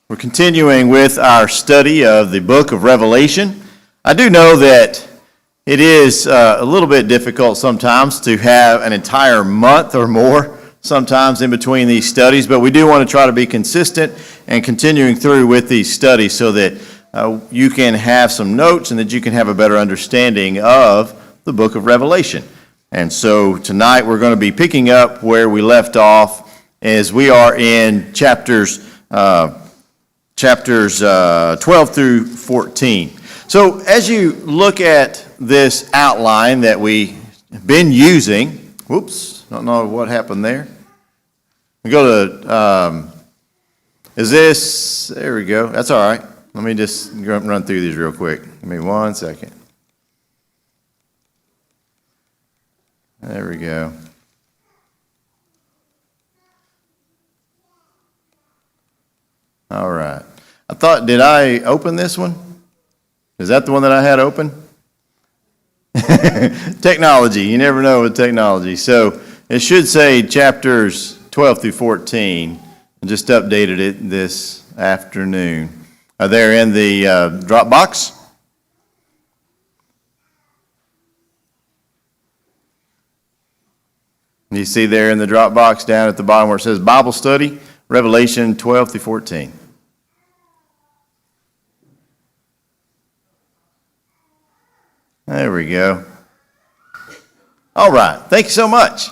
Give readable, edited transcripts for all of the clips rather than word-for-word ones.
We're continuing with our study of the book of Revelation. I do know that it is a little bit difficult sometimes to have an entire month or more sometimes in between these studies, but we do want to try to be consistent and continuing through with these studies so that you can have some notes and that you can have a better understanding of the book of Revelation. And so tonight we're going to be picking up where we left off as we are in chapters 12 through 14. So as you look at this outline that we've been using, don't know what happened there. We go to, there we go, that's all right. Let me just run through these real quick. Give me 1 second. There we go. All right. Did I open this one? Is that the one that I had open? Technology. You never know with technology. So it should say chapters 12 through 14. I just updated it this afternoon. Are they in the Dropbox? You see there in the Dropbox down at the bottom where it says Bible Study, Revelation 12 through 14. There we go. All right. Thank you so much.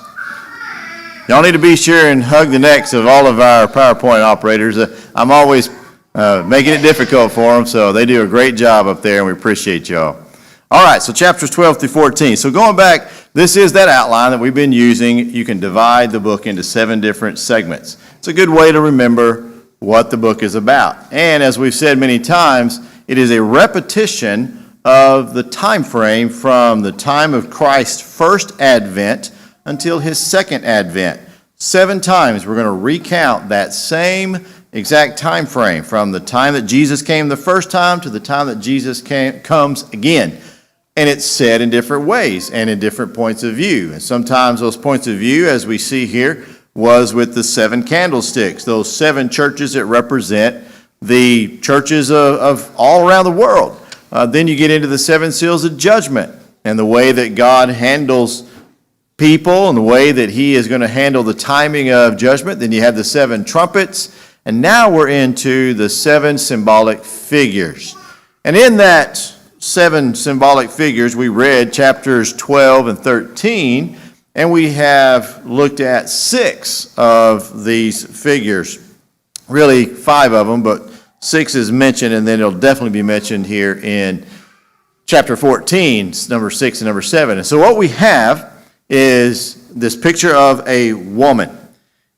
Y'all need to be sure and hug the necks of all of our PowerPoint operators. I'm always making it difficult for them, so they do a great job up there, and we appreciate y'all. All right, so chapters 12 through 14. So going back, this is that outline that we've been using. You can divide the book into 7 different segments. It's a good way to remember what the book is about. And as we've said many times, it is a repetition of the time frame from the time of Christ's first advent until his second advent. 7 times we're going to recount that same exact time frame from the time that Jesus came the first time to the time that Jesus comes again. And it's said in different ways and in different points of view. And sometimes those points of view, as we see here, was with the 7 candlesticks, those 7 churches that represent the churches of all around the world. Then you get into the 7 seals of judgment and the way that God handles people and the way that he is going to handle the timing of judgment. Then you have the 7 trumpets. And now we're into the 7 symbolic figures. And in that 7 symbolic figures, we read chapters 12 and 13, and we have looked at 6 of these figures. Really 5 of them, but 6 is mentioned, and then it'll definitely be mentioned here in chapter 14, number 6 and number 7. And so what we have is this picture of a woman,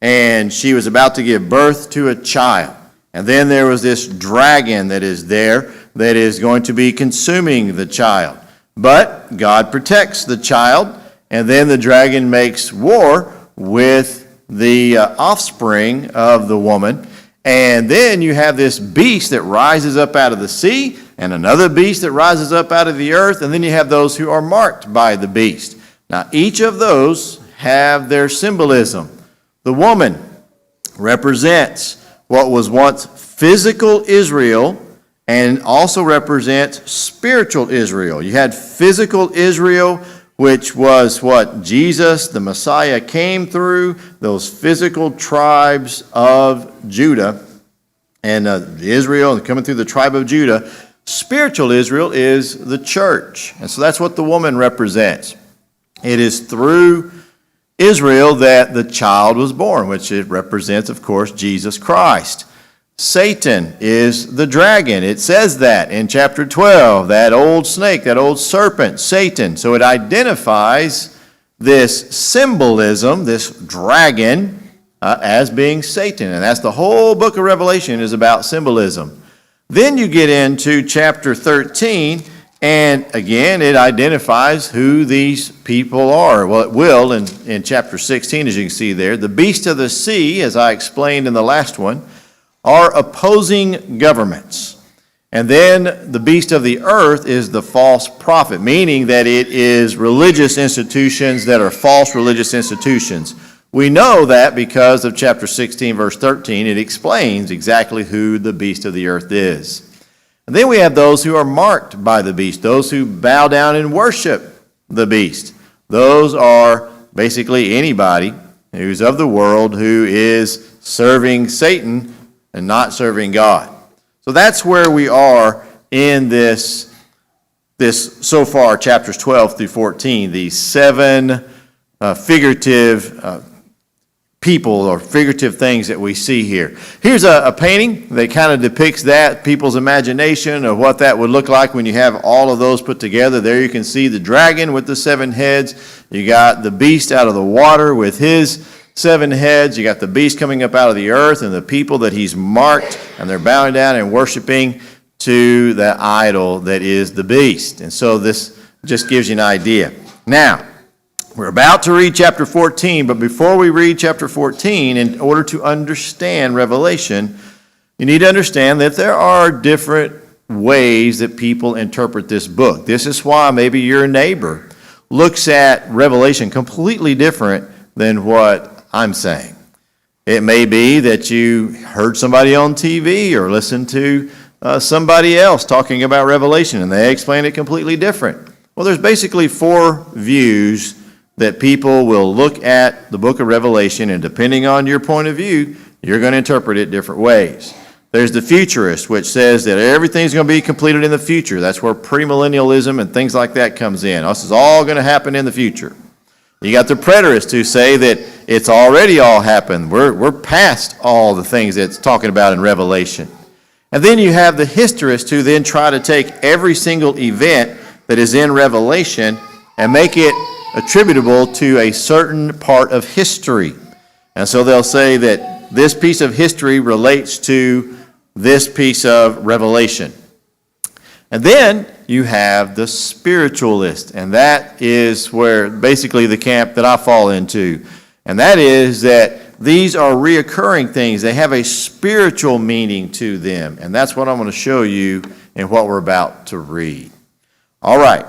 and she was about to give birth to a child. And then there was this dragon that is there that is going to be consuming the child. But God protects the child, and then the dragon makes war with the offspring of the woman. And then you have this beast that rises up out of the sea, and another beast that rises up out of the earth, and then you have those who are marked by the beast. Now, each of those have their symbolism. The woman represents what was once physical Israel and also represents spiritual Israel. You had physical Israel, which was what Jesus, the Messiah, came through, those physical tribes of Judah and Israel, and coming through the tribe of Judah. Spiritual Israel is the church. And so that's what the woman represents. It is through Israel that the child was born, which it represents, of course, Jesus Christ. Satan is the dragon. It says that in chapter 12, that old snake, that old serpent, Satan. So it identifies this symbolism, this dragon, as being Satan. And that's the whole book of Revelation is about symbolism. Then you get into chapter 13, and again, it identifies who these people are. Well, it will in chapter 16, as you can see there. The beast of the sea, as I explained in the last one, are opposing governments. And then the beast of the earth is the false prophet, meaning that it is religious institutions that are false religious institutions. We know that because of chapter 16, verse 13. It explains exactly who the beast of the earth is. And then we have those who are marked by the beast, those who bow down and worship the beast. Those are basically anybody who's of the world who is serving Satan and not serving God. So that's where we are in this so far, chapters 12 through 14, these seven figurative people or figurative things that we see here. Here's a painting that kind of depicts that, people's imagination of what that would look like when you have all of those put together. There you can see the dragon with the 7 heads. You got the beast out of the water with his 7 heads. You got the beast coming up out of the earth and the people that he's marked, and they're bowing down and worshiping to the idol that is the beast. And so this just gives you an idea. Now, we're about to read chapter 14, but before we read chapter 14, in order to understand Revelation, you need to understand that there are different ways that people interpret this book. This is why maybe your neighbor looks at Revelation completely different than what I'm saying. It may be that you heard somebody on TV or listened to somebody else talking about Revelation, and they explain it completely different. Well, there's basically 4 views that people will look at the book of Revelation, and depending on your point of view, you're going to interpret it different ways. There's the futurist, which says that everything's going to be completed in the future. That's where premillennialism and things like that comes in. This is all going to happen in the future. You got the preterists who say that it's already all happened. We're past all the things that's talking about in Revelation. And then you have the historists who then try to take every single event that is in Revelation and make it attributable to a certain part of history. And so they'll say that this piece of history relates to this piece of Revelation. And then you have the spiritualist, and that is where basically the camp that I fall into. And that is that these are reoccurring things. They have a spiritual meaning to them. And that's what I'm going to show you in what we're about to read. All right.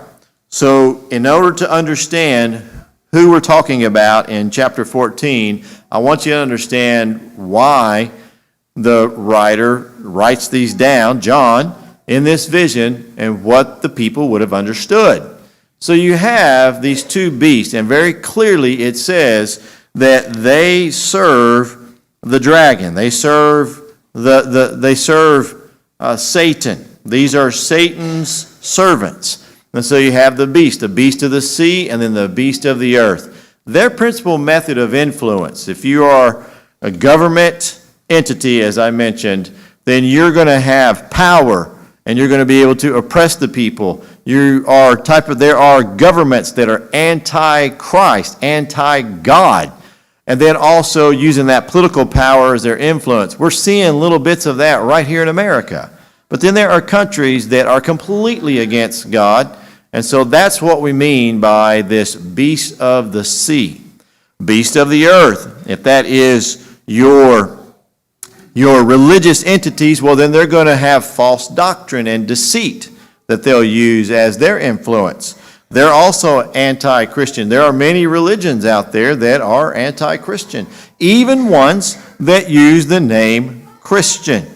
So in order to understand who we're talking about in chapter 14, I want you to understand why the writer writes these down, John, in this vision, and what the people would have understood. So you have these 2 beasts, and very clearly it says that they serve the dragon. They serve Satan. These are Satan's servants. And so you have the beast of the sea, and then the beast of the earth. Their principal method of influence, if you are a government entity, as I mentioned, then you're going to have power, and you're going to be able to oppress the people. There are governments that are anti-Christ, anti-God, and then also using that political power as their influence. We're seeing little bits of that right here in America. But then there are countries that are completely against God, and so that's what we mean by this beast of the sea. Beast of the earth, if that is your religious entities, well, then they're going to have false doctrine and deceit that they'll use as their influence. They're also anti-Christian. There are many religions out there that are anti-Christian, even ones that use the name Christian.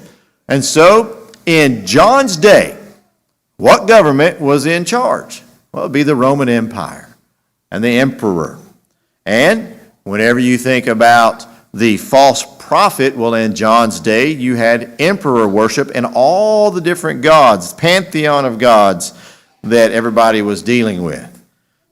And so, in John's day, what government was in charge? Well, it would be the Roman Empire and the emperor. And whenever you think about the false prophet, well, in John's day, you had emperor worship and all the different gods, pantheon of gods that everybody was dealing with.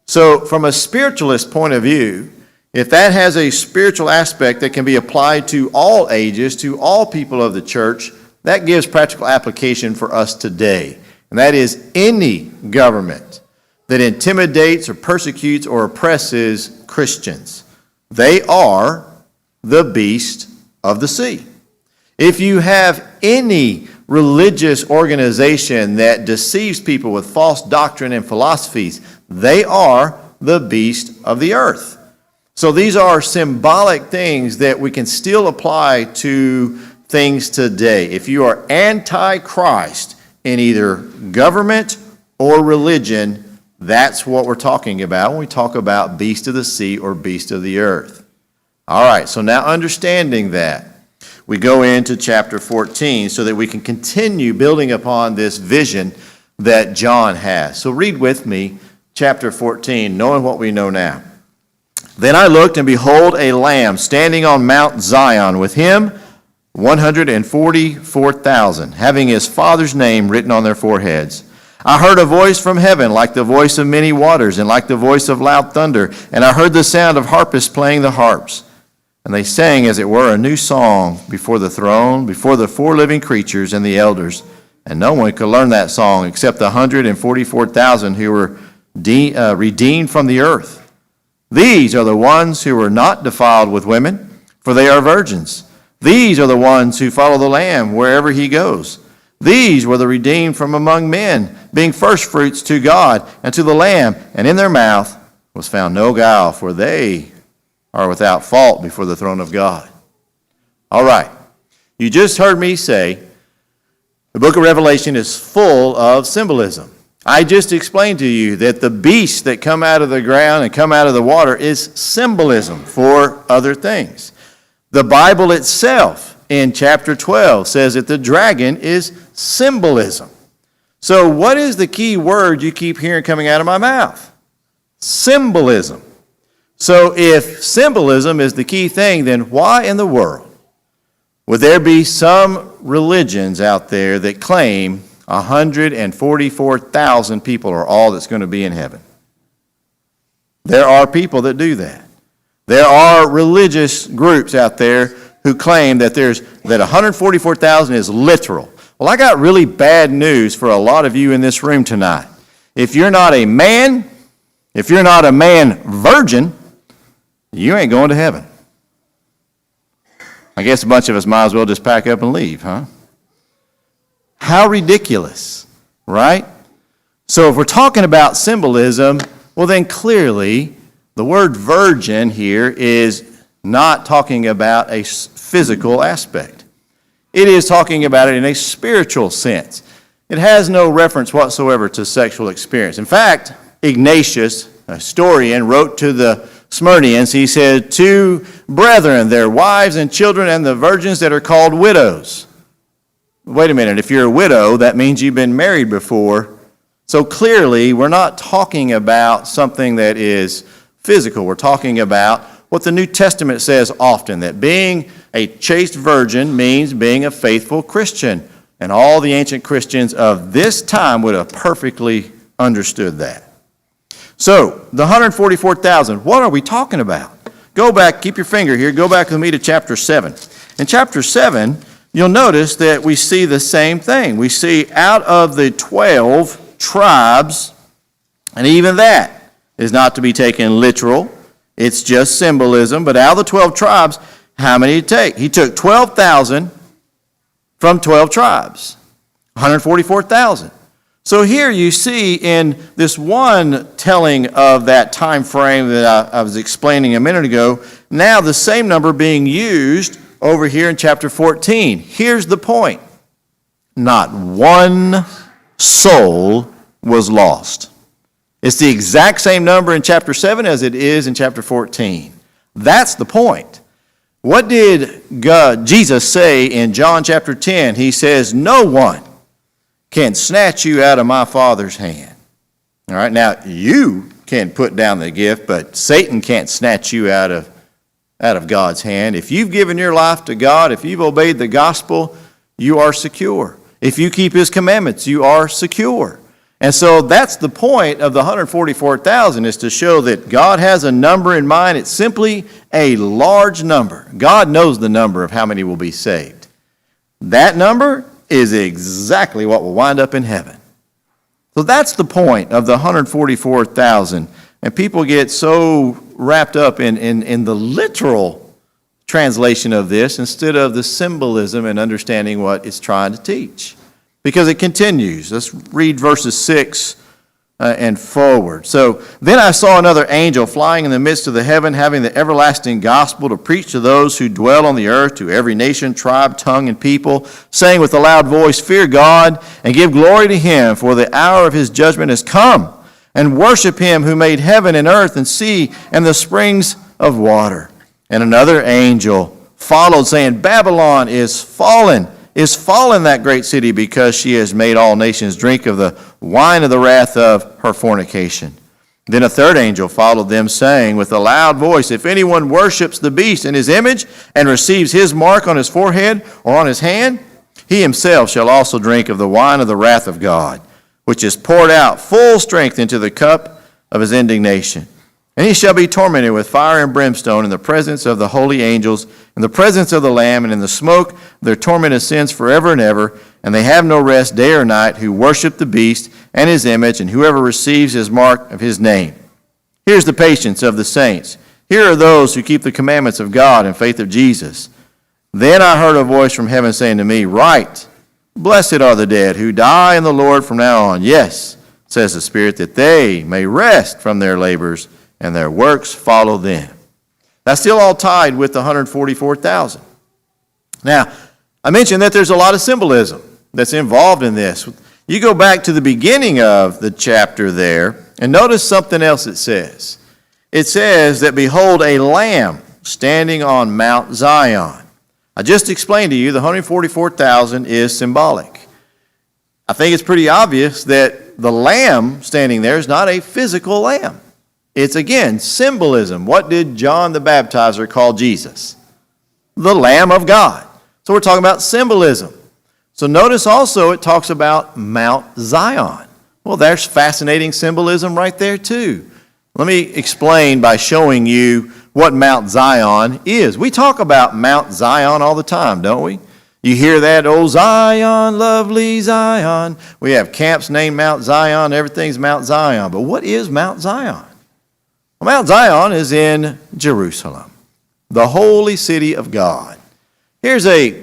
So from a spiritualist point of view, if that has a spiritual aspect that can be applied to all ages, to all people of the church, that gives practical application for us today. And that is any government that intimidates or persecutes or oppresses Christians. They are the beast of the sea. If you have any religious organization that deceives people with false doctrine and philosophies, they are the beast of the earth. So these are symbolic things that we can still apply to things today. If you are anti-Christ in either government or religion, that's what we're talking about when we talk about beast of the sea or beast of the earth. All right, so now understanding that, we go into chapter 14 so that we can continue building upon this vision that John has. So read with me chapter 14, knowing what we know now. Then I looked, and behold, a lamb standing on Mount Zion, with him 144,000, having his Father's name written on their foreheads. I heard a voice from heaven, like the voice of many waters, and like the voice of loud thunder. And I heard the sound of harpists playing the harps. And they sang, as it were, a new song before the throne, before the four living creatures and the elders. And no one could learn that song except the 144,000 who were redeemed from the earth. These are the ones who were not defiled with women, for they are virgins. These are the ones who follow the Lamb wherever he goes. These were the redeemed from among men, being firstfruits to God and to the Lamb. And in their mouth was found no guile, for they are without fault before the throne of God. All right. You just heard me say the book of Revelation is full of symbolism. I just explained to you that the beasts that come out of the ground and come out of the water is symbolism for other things. The Bible itself in chapter 12 says that the dragon is symbolism. So what is the key word you keep hearing coming out of my mouth? Symbolism. So if symbolism is the key thing, then why in the world would there be some religions out there that claim 144,000 people are all that's going to be in heaven? There are people that do that. There are religious groups out there who claim that 144,000 is literal. Well, I got really bad news for a lot of you in this room tonight. If you're not a man virgin, you ain't going to heaven. I guess a bunch of us might as well just pack up and leave, huh? How ridiculous, right? So if we're talking about symbolism, well then clearly the word virgin here is not talking about a physical aspect. It is talking about it in a spiritual sense. It has no reference whatsoever to sexual experience. In fact, Ignatius, a historian, wrote to the Smyrnians, he said, "To brethren, their wives and children, and the virgins that are called widows." Wait a minute, if you're a widow, that means you've been married before. So clearly, we're not talking about something that is physical. We're talking about what the New Testament says often, that being a chaste virgin means being a faithful Christian. And all the ancient Christians of this time would have perfectly understood that. So, the 144,000, what are we talking about? Go back, keep your finger here, go back with me to chapter 7. In chapter 7, you'll notice that we see the same thing. We see out of the 12 tribes, and even that is not to be taken literal. It's just symbolism. But out of the 12 tribes, how many did he take? He took 12,000 from 12 tribes, 144,000. So here you see in this one telling of that time frame that I was explaining a minute ago, now the same number being used over here in chapter 14. Here's the point. Not one soul was lost. It's the exact same number in chapter 7 as it is in chapter 14. That's the point. What did Jesus say in John chapter 10? He says, "No one can snatch you out of my Father's hand." All right, now you can put down the gift, but Satan can't snatch you out of God's hand. If you've given your life to God, if you've obeyed the gospel, you are secure. If you keep his commandments, you are secure. And so that's the point of the 144,000, is to show that God has a number in mind. It's simply a large number. God knows the number of how many will be saved. That number is exactly what will wind up in heaven. So that's the point of the 144,000. And people get so wrapped up in the literal translation of this instead of the symbolism and understanding what it's trying to teach. Because it continues. Let's read verses 6 and forward. "So then I saw another angel flying in the midst of the heaven, having the everlasting gospel to preach to those who dwell on the earth, to every nation, tribe, tongue, and people, saying with a loud voice, 'Fear God, and give glory to him, for the hour of his judgment has come, and worship him who made heaven and earth and sea and the springs of water. And another angel followed, saying, Babylon is fallen, that great city, because she has made all nations drink of the wine of the wrath of her fornication. Then a third angel followed them, saying with a loud voice, If anyone worships the beast in his image and receives his mark on his forehead or on his hand, he himself shall also drink of the wine of the wrath of God, which is poured out full strength into the cup of his indignation. And he shall be tormented with fire and brimstone in the presence of the holy angels, in the presence of the Lamb, and in the smoke of their torment ascends forever and ever. And they have no rest day or night who worship the beast and his image, and whoever receives his mark of his name. Here's the patience of the saints. Here are those who keep the commandments of God and faith of Jesus. Then I heard a voice from heaven saying to me, Write, blessed are the dead who die in the Lord from now on. Yes, says the Spirit, that they may rest from their labors, and their works follow them. That's still all tied with the 144,000. Now, I mentioned that there's a lot of symbolism that's involved in this. You go back to the beginning of the chapter there, and notice something else it says. It says that, Behold, a lamb standing on Mount Zion. I just explained to you the 144,000 is symbolic. I think it's pretty obvious that the lamb standing there is not a physical lamb. It's, again, symbolism. What did John the Baptizer call Jesus? The Lamb of God. So we're talking about symbolism. So notice also it talks about Mount Zion. Well, there's fascinating symbolism right there too. Let me explain by showing you what Mount Zion is. We talk about Mount Zion all the time, don't we? You hear that, oh Zion, lovely Zion. We have camps named Mount Zion. Everything's Mount Zion. But what is Mount Zion? Well, Mount Zion is in Jerusalem, the holy city of God. Here's a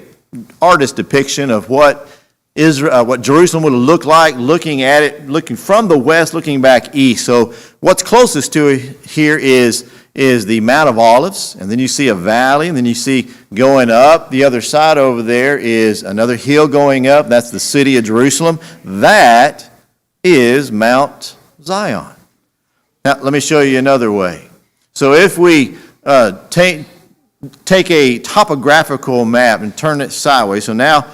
artist depiction of what Jerusalem would look like, looking at it, looking from the west, looking back east. So what's closest to it here is the Mount of Olives, and then you see a valley, and then you see going up the other side over there is another hill going up. That's the city of Jerusalem. That is Mount Zion. Now, let me show you another way. So if we take a topographical map and turn it sideways, so now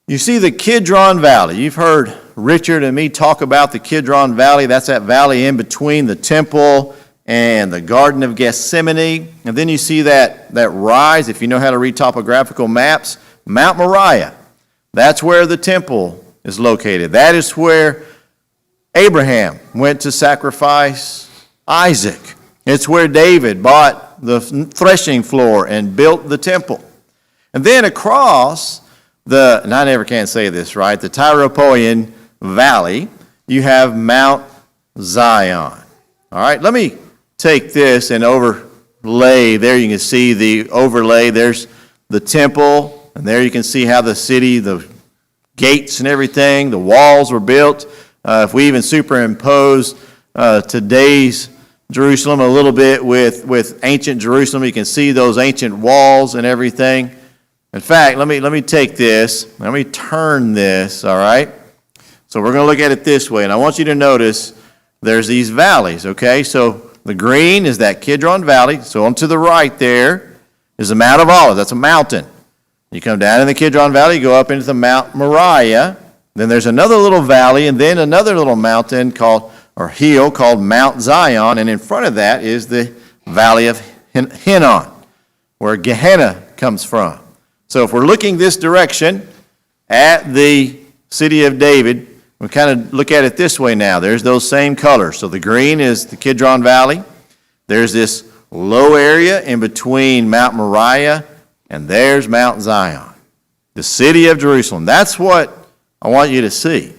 you see the Kidron Valley. You've heard Richard and me talk about the Kidron Valley. That's that valley in between the temple and the Garden of Gethsemane. And then you see that rise, if you know how to read topographical maps, Mount Moriah. That's where the temple is located. That is where Abraham went to sacrifice Isaac. It's where David bought the threshing floor and built the temple. And then across and I never can say this right, the Tyropoeon Valley, you have Mount Zion. All right, let me take this and overlay. There you can see the overlay. There's the temple, and there you can see how the city, the gates and everything, the walls were built. If we even superimpose today's Jerusalem a little bit with ancient Jerusalem, you can see those ancient walls and everything. In fact, let me take this, let me turn this, all right? So we're going to look at it this way, and I want you to notice there's these valleys, okay? So the green is that Kidron Valley. So on to the right there is the Mount of Olives. That's a mountain. You come down in the Kidron Valley, you go up into the Mount Moriah. Then there's another little valley, and then another little mountain hill called Mount Zion, and in front of that is the Valley of Hinnom, where Gehenna comes from. So if we're looking this direction at the city of David, we kind of look at it this way now. There's those same colors. So the green is the Kidron Valley. There's this low area in between Mount Moriah, and there's Mount Zion, the city of Jerusalem. That's what I want you to see.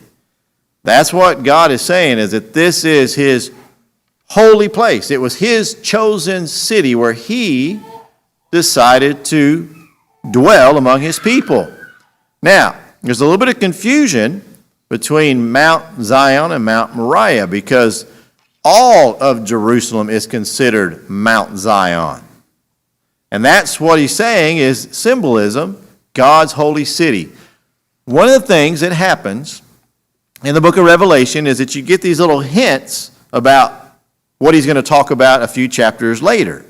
That's what God is saying, is that this is his holy place. It was his chosen city where he decided to dwell among his people. Now, there's a little bit of confusion between Mount Zion and Mount Moriah because all of Jerusalem is considered Mount Zion. And that's what he's saying is symbolism, God's holy city. One of the things that happens in the book of Revelation is that you get these little hints about what he's going to talk about a few chapters later.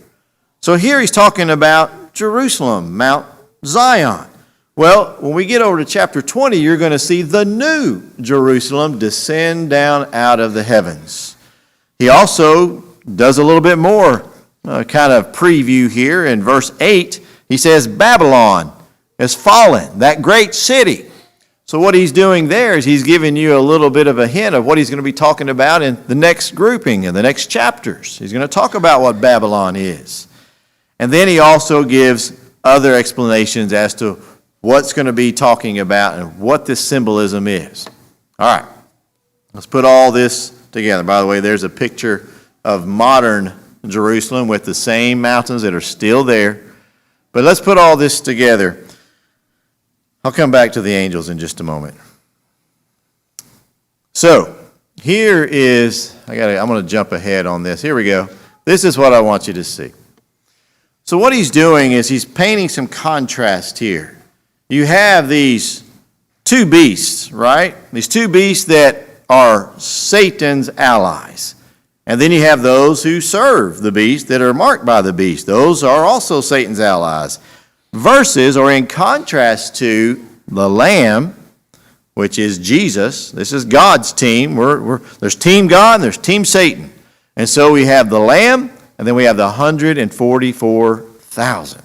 So here he's talking about Jerusalem, Mount Zion. Well, when we get over to chapter 20, you're going to see the new Jerusalem descend down out of the heavens. He also does a little bit more kind of preview here. In verse 8, he says, Babylon has fallen, that great city. So what he's doing there is he's giving you a little bit of a hint of what he's going to be talking about in the next grouping, in the next chapters. He's going to talk about what Babylon is. And then he also gives other explanations as to what's going to be talking about and what this symbolism is. All right, let's put all this together. By the way, there's a picture of modern Jerusalem with the same mountains that are still there. But let's put all this together. I'll come back to the angels in just a moment. So, here is, I'm going to jump ahead on this. Here we go. This is what I want you to see. So what he's doing is he's painting some contrast here. You have these two beasts, right? These two beasts that are Satan's allies. And then you have those who serve the beast that are marked by the beast. Those are also Satan's allies. Versus, or in contrast to, the Lamb, which is Jesus. This is God's team. There's Team God and there's Team Satan. And so we have the Lamb, and then we have the 144,000.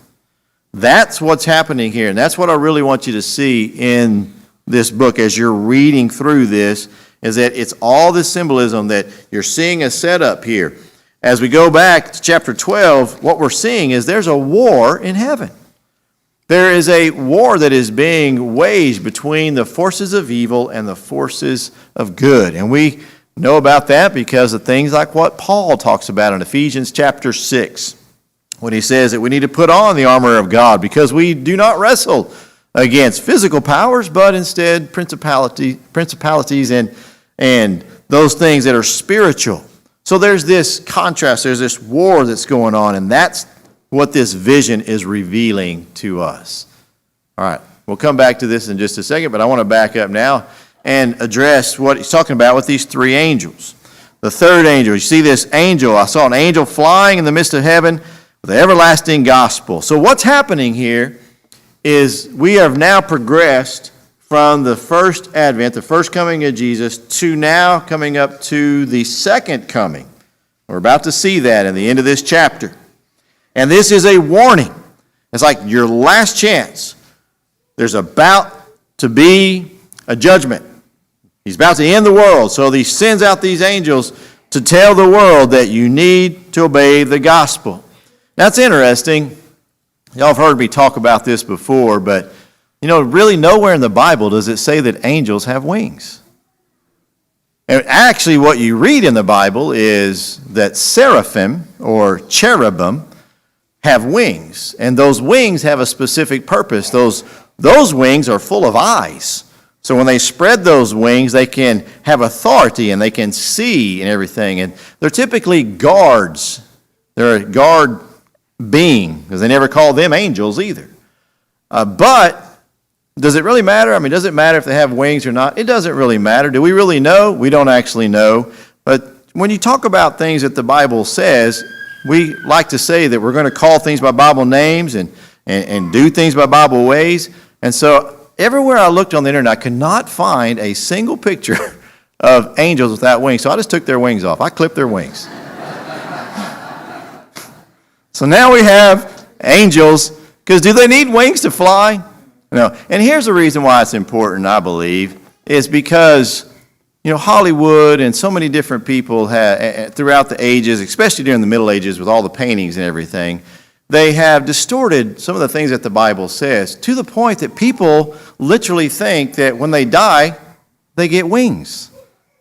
That's what's happening here, and that's what I really want you to see in this book as you're reading through this, is that it's all this symbolism that you're seeing a setup here. As we go back to chapter 12, what we're seeing is there's a war in heaven. There is a war that is being waged between the forces of evil and the forces of good. And we know about that because of things like what Paul talks about in Ephesians chapter 6. When he says that we need to put on the armor of God because we do not wrestle against physical powers, but instead principalities and those things that are spiritual. So there's this contrast, there's this war that's going on, and that's what this vision is revealing to us. All right, we'll come back to this in just a second, but I want to back up now and address what he's talking about with these three angels. The third angel, you see this angel, I saw an angel flying in the midst of heaven, the everlasting gospel. So what's happening here is we have now progressed from the first advent, the first coming of Jesus, to now coming up to the second coming. We're about to see that in the end of this chapter. And this is a warning. It's like your last chance. There's about to be a judgment. He's about to end the world. So he sends out these angels to tell the world that you need to obey the gospel. That's interesting. Y'all have heard me talk about this before, but really nowhere in the Bible does it say that angels have wings. And actually what you read in the Bible is that seraphim or cherubim have wings, and those wings have a specific purpose. Those wings are full of eyes. So when they spread those wings, they can have authority and they can see and everything. And they're typically guards. They're a guard being, because they never call them angels either. But does it really matter? I mean, does it matter if they have wings or not? It doesn't really matter. Do we really know? We don't actually know. But when you talk about things that the Bible says, we like to say that we're going to call things by Bible names and do things by Bible ways. And so everywhere I looked on the internet, I could not find a single picture of angels without wings. So I just took their wings off. I clipped their wings. So now we have angels, because do they need wings to fly? No. And here's the reason why it's important, I believe, is because, Hollywood and so many different people have, throughout the ages, especially during the Middle Ages with all the paintings and everything, they have distorted some of the things that the Bible says to the point that people literally think that when they die, they get wings.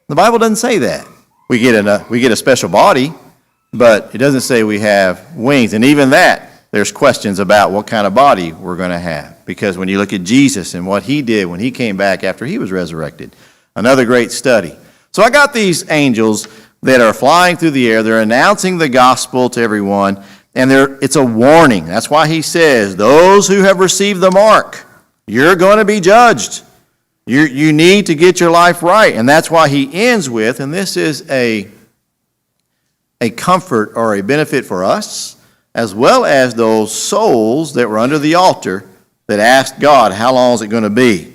The Bible doesn't say that. We get a special body, but it doesn't say we have wings. And even that, there's questions about what kind of body we're going to have. Because when you look at Jesus and what he did when he came back after he was resurrected, another great study. So I got these angels that are flying through the air. They're announcing the gospel to everyone, and it's a warning. That's why he says, those who have received the mark, you're going to be judged. You need to get your life right. And that's why he ends with, and this is a comfort or a benefit for us, as well as those souls that were under the altar that asked God, how long is it going to be?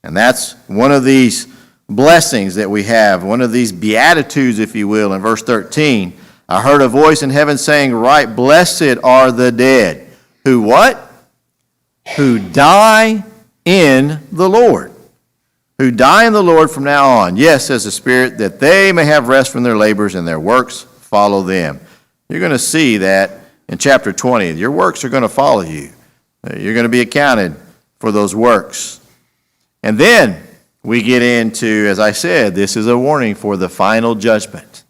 And that's one of these blessings that we have, one of these beatitudes, if you will, in verse 13. I heard a voice in heaven saying, right, blessed are the dead. Who what? Who die in the Lord. Who die in the Lord from now on. Yes, says the Spirit, that they may have rest from their labors and their works follow them. You're going to see that in chapter 20. Your works are going to follow you. You're going to be accounted for those works. And then we get into, as I said, this is a warning for the final judgment.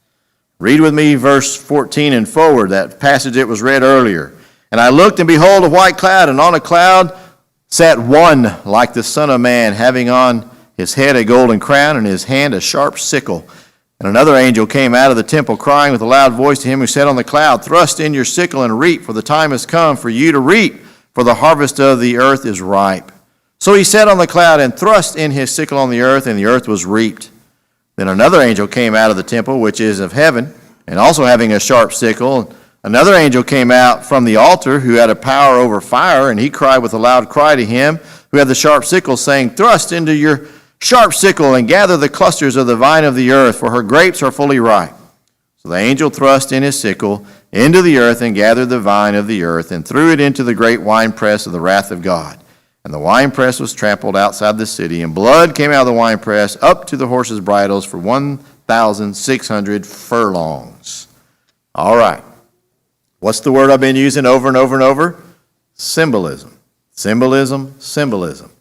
Read with me verse 14 and forward, that passage that was read earlier. And I looked, and behold, a white cloud, and on a cloud sat one like the Son of Man, having on his head a golden crown, and in his hand a sharp sickle. And another angel came out of the temple, crying with a loud voice to him who sat on the cloud, thrust in your sickle and reap, for the time has come for you to reap, for the harvest of the earth is ripe. So he sat on the cloud and thrust in his sickle on the earth, and the earth was reaped. Then another angel came out of the temple, which is of heaven, and also having a sharp sickle. Another angel came out from the altar, who had a power over fire, and he cried with a loud cry to him who had the sharp sickle, saying, thrust into your sharp sickle and gather the clusters of the vine of the earth, for her grapes are fully ripe. So the angel thrust in his sickle into the earth and gathered the vine of the earth and threw it into the great winepress of the wrath of God. And the winepress was trampled outside the city, and blood came out of the winepress up to the horses' bridles for 1,600 furlongs. All right. What's the word I've been using over and over and over? Symbolism. Symbolism, symbolism.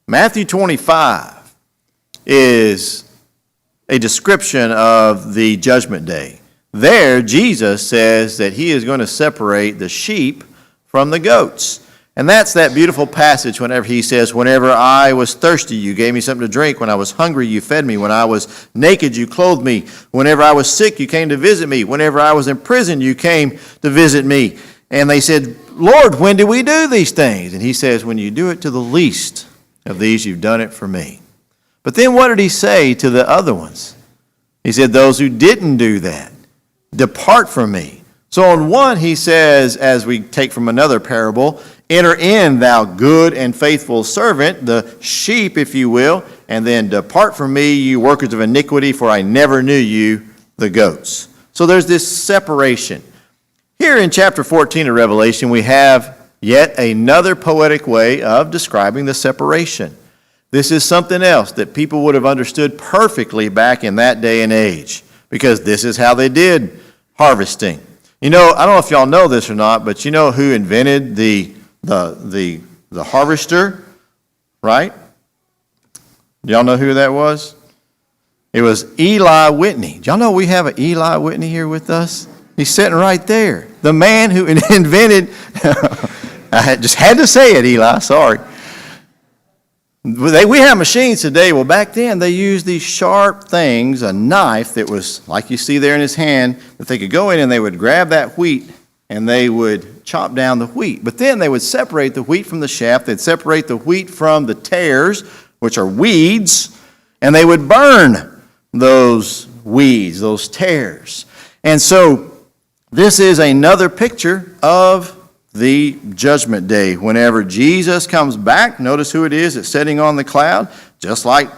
Matthew 25 is a description of the judgment day. There, Jesus says that he is going to separate the sheep from the goats. And that's that beautiful passage whenever he says, whenever I was thirsty, you gave me something to drink. When I was hungry, you fed me. When I was naked, you clothed me. Whenever I was sick, you came to visit me. Whenever I was in prison, you came to visit me. And they said, Lord, when do we do these things? And he says, when you do it to the least of these, you've done it for me. But then what did he say to the other ones? He said, those who didn't do that, depart from me. So on one, he says, as we take from another parable, enter in, thou good and faithful servant, the sheep, if you will, and then depart from me, you workers of iniquity, for I never knew you, the goats. So there's this separation. Here in chapter 14 of Revelation, we have yet another poetic way of describing the separation. This is something else that people would have understood perfectly back in that day and age, because this is how they did harvesting. You know, I don't know if y'all know this or not, but you know who invented the harvester, right? Do y'all know who that was? It was Eli Whitney. Do y'all know we have an Eli Whitney here with us? He's sitting right there. The man who invented, I just had to say it, Eli, sorry. We have machines today. Well, back then they used these sharp things, a knife that was like you see there in his hand, that they could go in and they would grab that wheat and they would chop down the wheat. But then they would separate the wheat from the chaff. They'd separate the wheat from the tares, which are weeds, and they would burn those weeds, those tares. And so this is another picture of the judgment day. Whenever Jesus comes back, notice who it is that's sitting on the cloud, just like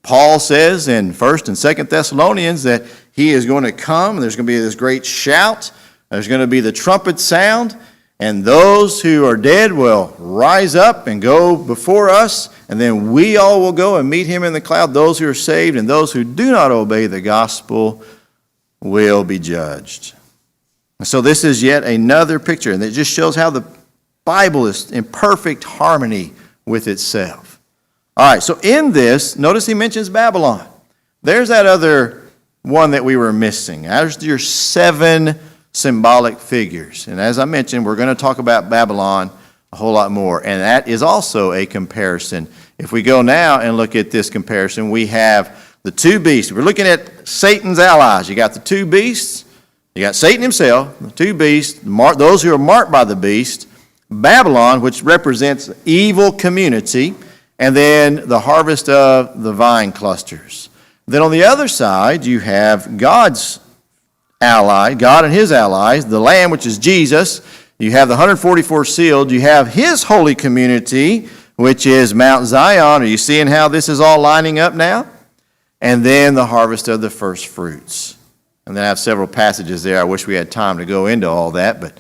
Paul says in 1st and 2nd Thessalonians that he is going to come, and there's going to be this great shout, there's going to be the trumpet sound, and those who are dead will rise up and go before us, and then we all will go and meet him in the cloud. Those who are saved and those who do not obey the gospel will be judged. So this is yet another picture, and it just shows how the Bible is in perfect harmony with itself. All right, so in this, notice he mentions Babylon. There's that other one that we were missing. There's your 7 symbolic figures. And as I mentioned, we're going to talk about Babylon a whole lot more, and that is also a comparison. If we go now and look at this comparison, we have the 2 beasts. We're looking at Satan's allies. You got the 2 beasts. You got Satan himself, the 2 beasts, those who are marked by the beast, Babylon, which represents evil community, and then the harvest of the vine clusters. Then on the other side, you have God's ally, God and his allies, the Lamb, which is Jesus. You have the 144 sealed. You have his holy community, which is Mount Zion. Are you seeing how this is all lining up now? And then the harvest of the first fruits. And then I have several passages there. I wish we had time to go into all that, but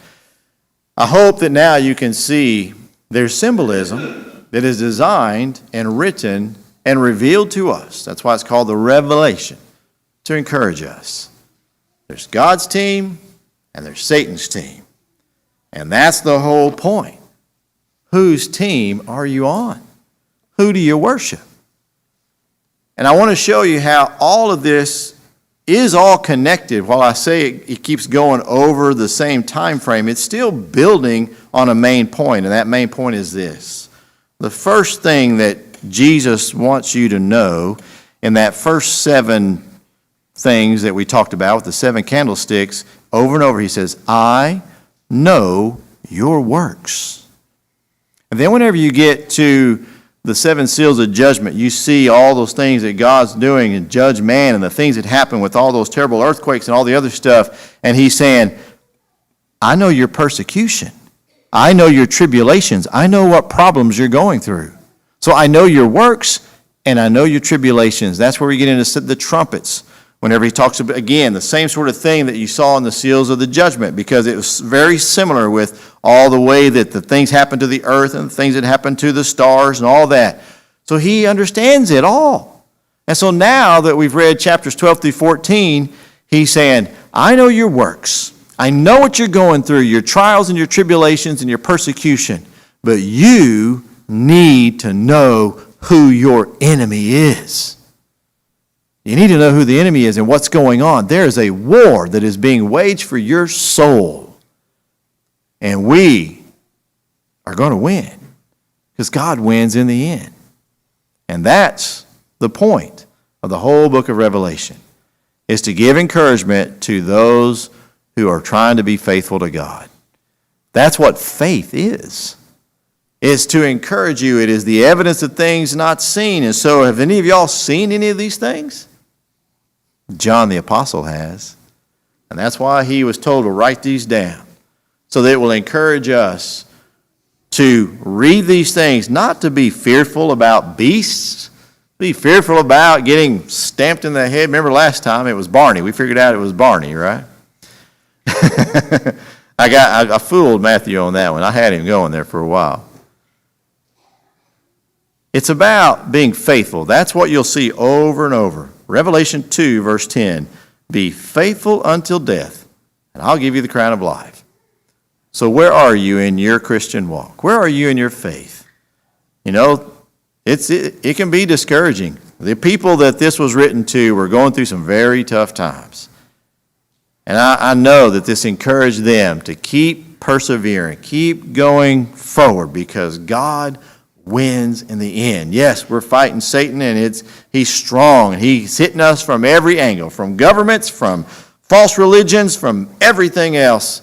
I hope that now you can see there's symbolism that is designed and written and revealed to us. That's why it's called the revelation, to encourage us. There's God's team and there's Satan's team. And that's the whole point. Whose team are you on? Who do you worship? And I want to show you how all of this is all connected. While I say it keeps going over the same time frame, it's still building on a main point, and that main point is this. The first thing that Jesus wants you to know in that first 7 things that we talked about with the 7 candlesticks, over and over he says, I know your works. And then whenever you get to the 7 seals of judgment, you see all those things that God's doing and judge man and the things that happen with all those terrible earthquakes and all the other stuff. And he's saying, I know your persecution. I know your tribulations. I know what problems you're going through. So I know your works and I know your tribulations. That's where we get into the trumpets. Whenever he talks about, again, the same sort of thing that you saw in the seals of the judgment, because it was very similar with all the way that the things happen to the earth and the things that happen to the stars and all that. So he understands it all. And so now that we've read chapters 12 through 14, he's saying, I know your works. I know what you're going through, your trials and your tribulations and your persecution. But you need to know who your enemy is. You need to know who the enemy is and what's going on. There is a war that is being waged for your soul. And we are going to win because God wins in the end. And that's the point of the whole book of Revelation, is to give encouragement to those who are trying to be faithful to God. That's what faith is. It's to encourage you. It is the evidence of things not seen. And so have any of y'all seen any of these things? John the Apostle has. And that's why he was told to write these down, so that it will encourage us to read these things, not to be fearful about beasts, be fearful about getting stamped in the head. Remember last time it was Barney. We figured out it was Barney, right? I fooled Matthew on that one. I had him going there for a while. It's about being faithful. That's what you'll see over and over. Revelation 2, verse 10, be faithful until death, and I'll give you the crown of life. So where are you in your Christian walk? Where are you in your faith? You know, it can be discouraging. The people that this was written to were going through some very tough times. And I know that this encouraged them to keep persevering, keep going forward, because God wins in the end. Yes, we're fighting Satan, and he's strong, and he's hitting us from every angle, from governments, from false religions, from everything else.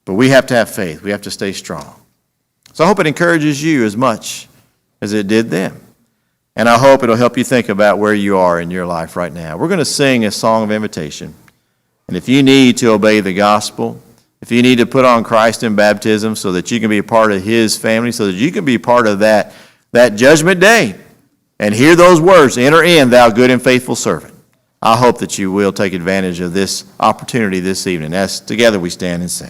But we have to have faith. We have to stay strong. So I hope it encourages you as much as it did them. And I hope it'll help you think about where you are in your life right now. We're going to sing a song of invitation. And if you need to obey the gospel, if you need to put on Christ in baptism so that you can be a part of his family, so that you can be part of that judgment day and hear those words, enter in, thou good and faithful servant. I hope that you will take advantage of this opportunity this evening as together we stand and sing.